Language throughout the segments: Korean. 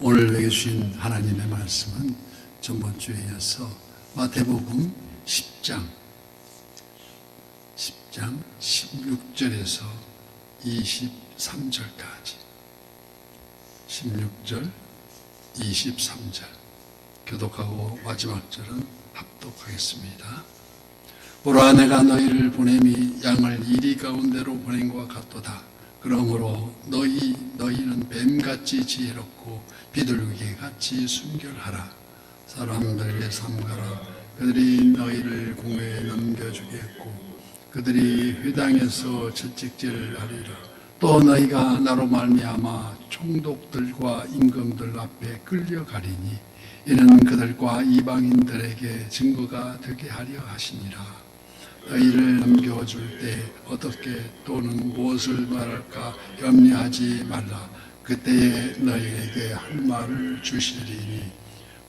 오늘 먹여주신 하나님의 말씀은 전번 주에 이어서 마태복음 10장 16절에서 23절까지 16절, 23절 교독하고 마지막 절은 합독하겠습니다. 보라, 내가 너희를 보냄이 양을 이리 가운데로 보낸 것과 같도다. 그러므로 너희는 뱀같이 지혜롭고 비둘기같이 순결하라. 사람들에게 삼가라. 그들이 너희를 공회에 넘겨주겠고 그들이 회당에서 채찍질하리라. 또 너희가 나로 말미암아 총독들과 임금들 앞에 끌려가리니 이는 그들과 이방인들에게 증거가 되게 하려 하시니라. 너희를 넘겨줄 때 어떻게 또는 무엇을 말할까 염려하지 말라. 그때에 너희에게 할 말을 주시리니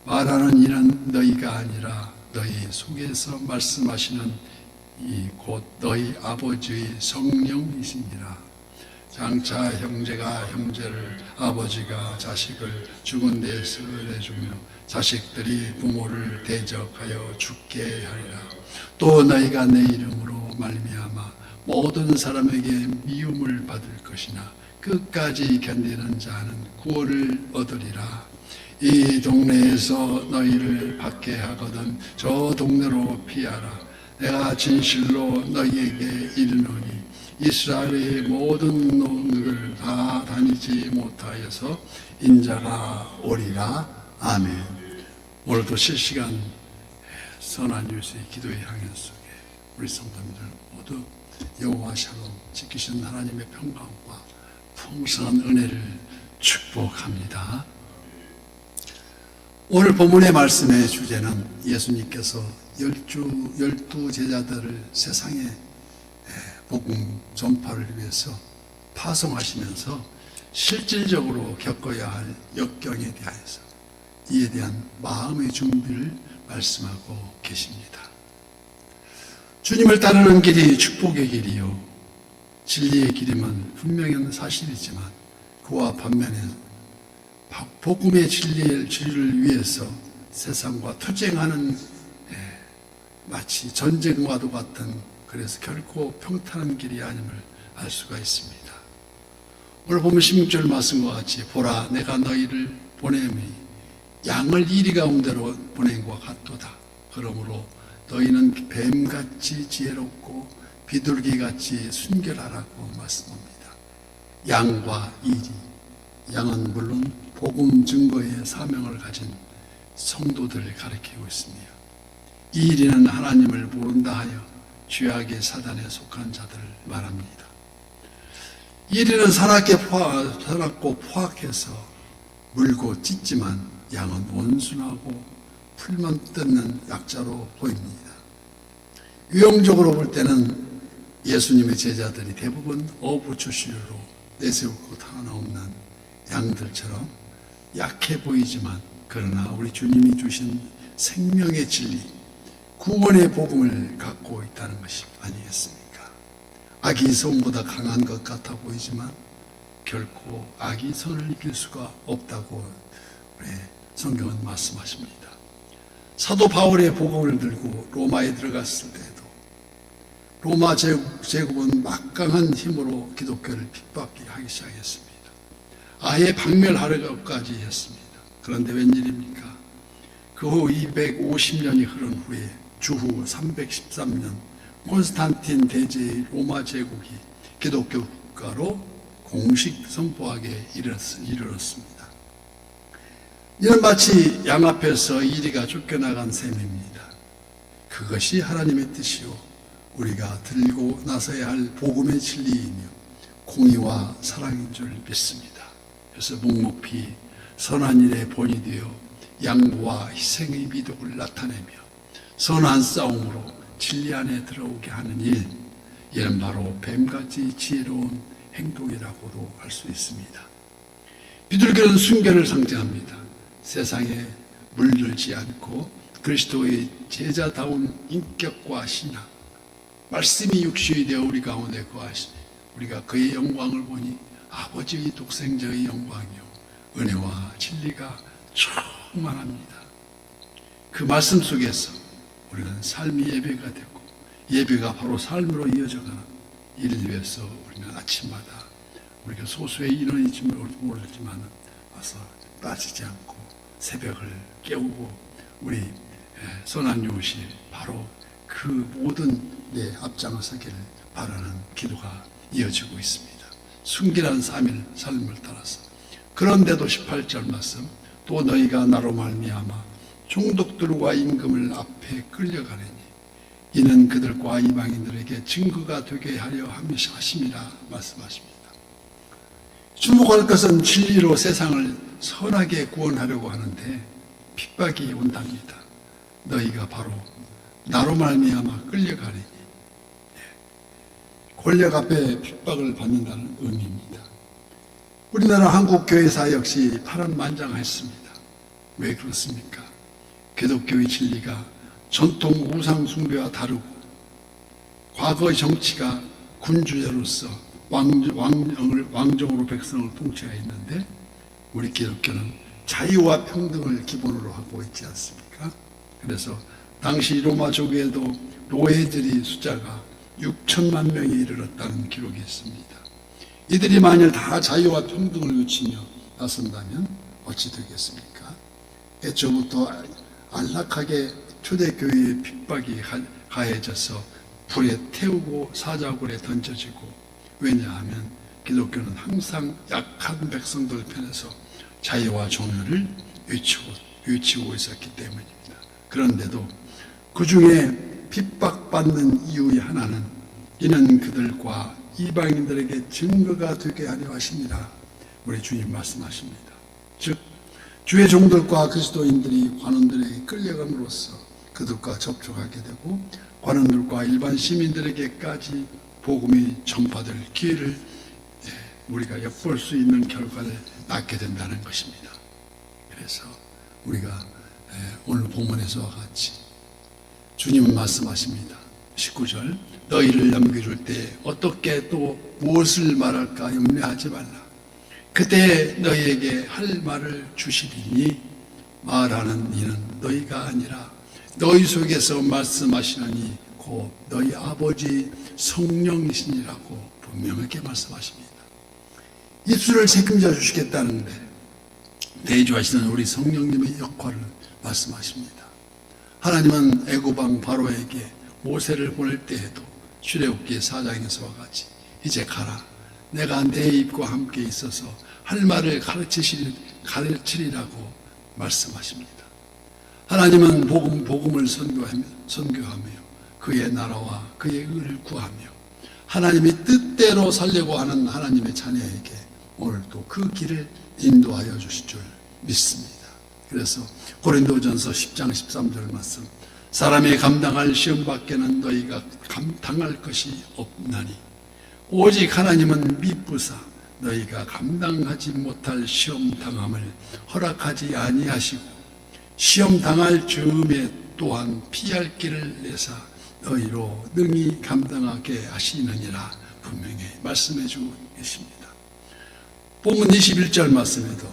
말하는 이는 너희가 아니라 너희 속에서 말씀하시는 이 곧 너희 아버지의 성령이시니라. 장차 형제가 형제를, 아버지가 자식을 죽은 데에서 내주며 자식들이 부모를 대적하여 죽게 하리라. 또 너희가 내 이름으로 말미암아 모든 사람에게 미움을 받을 것이나 끝까지 견디는 자는 구원을 얻으리라. 이 동네에서 너희를 받게 하거든 저 동네로 피하라. 내가 진실로 너희에게 이르노니 이스라엘의 모든 농을 다 다니지 못하여서 인자가 오리라. 아멘. 오늘도 실시간 선한 유수의 기도의 향연 속에 우리 성도님들 모두 여호와 샬롬 지키신 하나님의 평강과 풍성한 은혜를 축복합니다. 오늘 본문의 말씀의 주제는 예수님께서 12 제자들을 세상에 복음 전파를 위해서 파송하시면서 실질적으로 겪어야 할 역경에 대해서 이에 대한 마음의 준비를 말씀하고 계십니다. 주님을 따르는 길이 축복의 길이요 진리의 길임은 분명한 사실이지만 그와 반면에 복음의 진리를 위해서 세상과 투쟁하는 마치 전쟁과도 같은, 그래서 결코 평탄한 길이 아님을 알 수가 있습니다. 오늘 보면 16절 말씀과 같이 보라, 내가 너희를 보냄이 양을 이리 가운데로 보낸 것과 같도다. 그러므로 너희는 뱀같이 지혜롭고 비둘기같이 순결하라고 말씀합니다. 양과 이리, 양은 물론 복음 증거의 사명을 가진 성도들을 가리키고 있습니다. 이 이리는 하나님을 모른다 하여 죄악의 사단에 속한 자들을 말합니다. 이 이리는 사납고 포악해서 물고 찢지만 양은 온순하고 풀만 뜯는 약자로 보입니다. 유형적으로 볼 때는 예수님의 제자들이 대부분 어부 출신으로 내세우고 하나 없는 양들처럼 약해 보이지만, 그러나 우리 주님이 주신 생명의 진리, 구원의 복음을 갖고 있다는 것이 아니겠습니까? 악이 선보다 강한 것 같아 보이지만 결코 악이 선을 이길 수가 없다고 성경은 말씀하십니다. 사도 바울의 복음을 들고 로마에 들어갔을 때에도 로마 제국은 막강한 힘으로 기독교를 핍박하기 시작했습니다. 아예 박멸하려고까지 했습니다. 그런데 웬일입니까? 그 후 250년이 흐른 후에 주후 313년 콘스탄틴 대제의 로마 제국이 기독교 국가로 공식 선포하게 이르렀습니다. 이는 마치 양 앞에서 이리가 쫓겨나간 셈입니다. 그것이 하나님의 뜻이요 우리가 들고 나서야 할 복음의 진리이며 공의와 사랑인 줄 믿습니다. 그래서 묵묵히 선한 일의 본이 되어 양보와 희생의 미덕을 나타내며 선한 싸움으로 진리 안에 들어오게 하는 일, 이는 바로 뱀같이 지혜로운 행동이라고도 할 수 있습니다. 비둘기는 순결을 상징합니다. 세상에 물들지 않고 그리스도의 제자다운 인격과 신앙, 말씀이 육신이 되어 우리 가운데 거하시니 우리가 그의 영광을 보니 아버지의 독생자의 영광이요 은혜와 진리가 충만합니다. 그 말씀 속에서 우리는 삶이 예배가 되고 예배가 바로 삶으로 이어져가는 이를 위해서 우리는 아침마다 우리가 소수의 인원이지 모르지만 와서 빠지지 않고 새벽을 깨우고 우리 선한요시 바로 그 모든 내 앞장서기를 바라는 기도가 이어지고 있습니다. 순결한 삶을 따라서. 그런데도 18절 말씀, 또 너희가 나로 말미암아 종독들과 임금을 앞에 끌려가느니 이는 그들과 이방인들에게 증거가 되게 하려 하심이라 말씀하십니다. 주목할 것은 진리로 세상을 선하게 구원하려고 하는데 핍박이 온답니다. 너희가 바로 나로 말미암아 끌려가느니, 권력 앞에 핍박을 받는다는 의미입니다. 우리나라 한국교회사 역시 파란만장했습니다. 왜 그렇습니까? 기독교의 진리가 전통 우상 숭배와 다르고 과거의 정치가 군주제로서 왕정으로 백성을 통치하였는데 우리 기독교는 자유와 평등을 기본으로 하고 있지 않습니까? 그래서 당시 로마 조계에도 노예들이 숫자가 6천만 명이 이르렀다는 기록이 있습니다. 이들이 만일 다 자유와 평등을 외치며 나선다면 어찌 되겠습니까? 애초부터 안락하게 초대교회의 핍박이 가해져서 불에 태우고 사자굴에 던져지고, 왜냐하면 기독교는 항상 약한 백성들 편에서 자유와 정의를 외치고 있었기 때문입니다. 그런데도 그 중에 핍박받는 이유의 하나는 이는 그들과 이방인들에게 증거가 되게 하려 하십니다. 우리 주님 말씀하십니다. 즉 주의 종들과 그리스도인들이 관원들에게 끌려감으로써 그들과 접촉하게 되고 관원들과 일반 시민들에게까지 복음이 전파될 기회를 우리가 엿볼 수 있는 결과를 낳게 된다는 것입니다. 그래서 우리가 오늘 본문에서와 같이 주님은 말씀하십니다. 19절, 너희를 넘겨줄 때 어떻게 또 무엇을 말할까 염려하지 말라. 그때 너희에게 할 말을 주시리니 말하는 이는 너희가 아니라 너희 속에서 말씀하시느니 곧 너희 아버지 성령이시니라고 분명하게 말씀하십니다. 입술을 책임져 주시겠다는데 내주하시는 우리 성령님의 역할을 말씀하십니다. 하나님은 애굽왕 바로에게 모세를 보낼 때에도 출애굽기 4장에서와 같이 이제 가라, 내가 내 입과 함께 있어서 할 말을 가르치리라고 말씀하십니다. 하나님은 복음을 선교하며 그의 나라와 그의 의를 구하며 하나님이 뜻대로 살려고 하는 하나님의 자녀에게 오늘도 그 길을 인도하여 주실 줄 믿습니다. 그래서 고린도전서 10장 13절 말씀, 사람이 감당할 시험 밖에는 너희가 감당할 것이 없나니 오직 하나님은 미쁘사 너희가 감당하지 못할 시험 당함을 허락하지 아니하시고 시험 당할 즈음에 또한 피할 길을 내사 너희로 능히 감당하게 하시느니라 분명히 말씀해 주고 계십니다. 본문 21절 말씀에도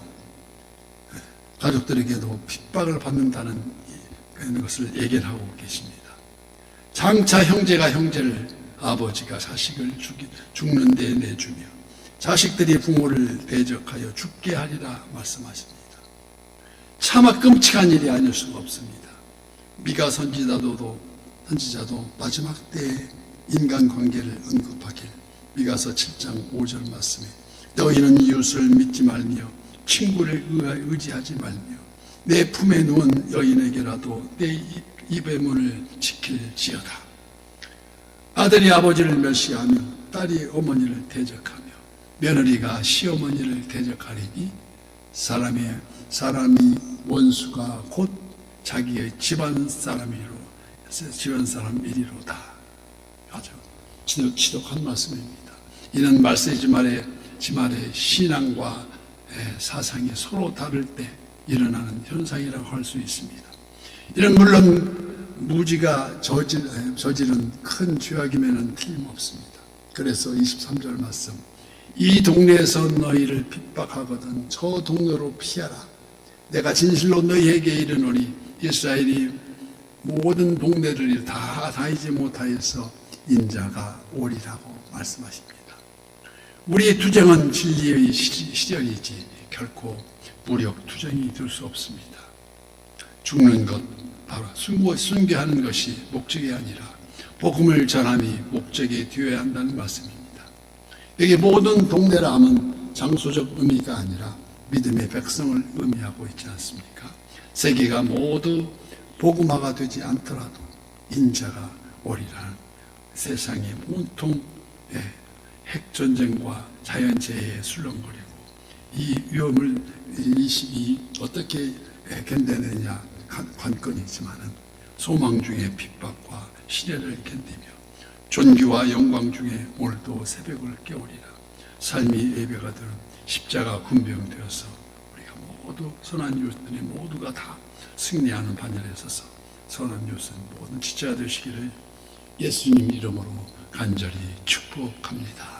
가족들에게도 핍박을 받는다는 것을 예견하고 계십니다. 장차 형제가 형제를, 아버지가 자식을 죽는 데 내주며 자식들이 부모를 대적하여 죽게 하리라 말씀하십니다. 차마 끔찍한 일이 아닐 수가 없습니다. 미가 선지자도 마지막 때에 인간관계를 언급하길 미가서 7장 5절 말씀에 너희는 이웃을 믿지 말며 친구를 의지하지 말며 내 품에 누운 여인에게라도 내 입의 문을 지킬지어다. 아들이 아버지를 멸시하며 딸이 어머니를 대적하며 며느리가 시어머니를 대적하리니 사람이 원수가 곧 자기의 집안 사람이로다. 아주 지독한 말씀입니다. 이는 말세지 말의 신앙과 사상이 서로 다를 때 일어나는 현상이라고 할 수 있습니다. 이는 물론 무지가 저지른 큰 죄악임에는 틀림없습니다. 그래서 23절 말씀, 이 동네에서 너희를 핍박하거든 저 동네로 피하라. 내가 진실로 너희에게 이르노니 이스라엘이 모든 동네를 다 다니지 못하여서 인자가 오리라고 말씀하십니다. 우리의 투쟁은 진리의 시련이지 결코 무력 투쟁이 될 수 없습니다. 죽는 것 바로 순교하는 것이 목적이 아니라 복음을 전함이 목적에 되어야 한다는 말씀입니다. 여기 모든 동네라 하면 장소적 의미가 아니라 믿음의 백성을 의미하고 있지 않습니까? 세계가 모두 복음화가 되지 않더라도 인자가 오리라는 세상의 온통 핵전쟁과 자연재해에 술렁거리고 이 위험을 어떻게 견뎌내느냐 관건이지만은 소망 중에 핍박과 시련을 견디며 존귀와 영광 중에 오늘도 새벽을 깨우리라. 삶이 예배가 되는 십자가 군병되어서 우리가 모두 선한 이웃들이 모두가 다 승리하는 반열에 서서 선한 이웃은 모든 지체가 되시기를 예수님 이름으로 간절히 축복합니다.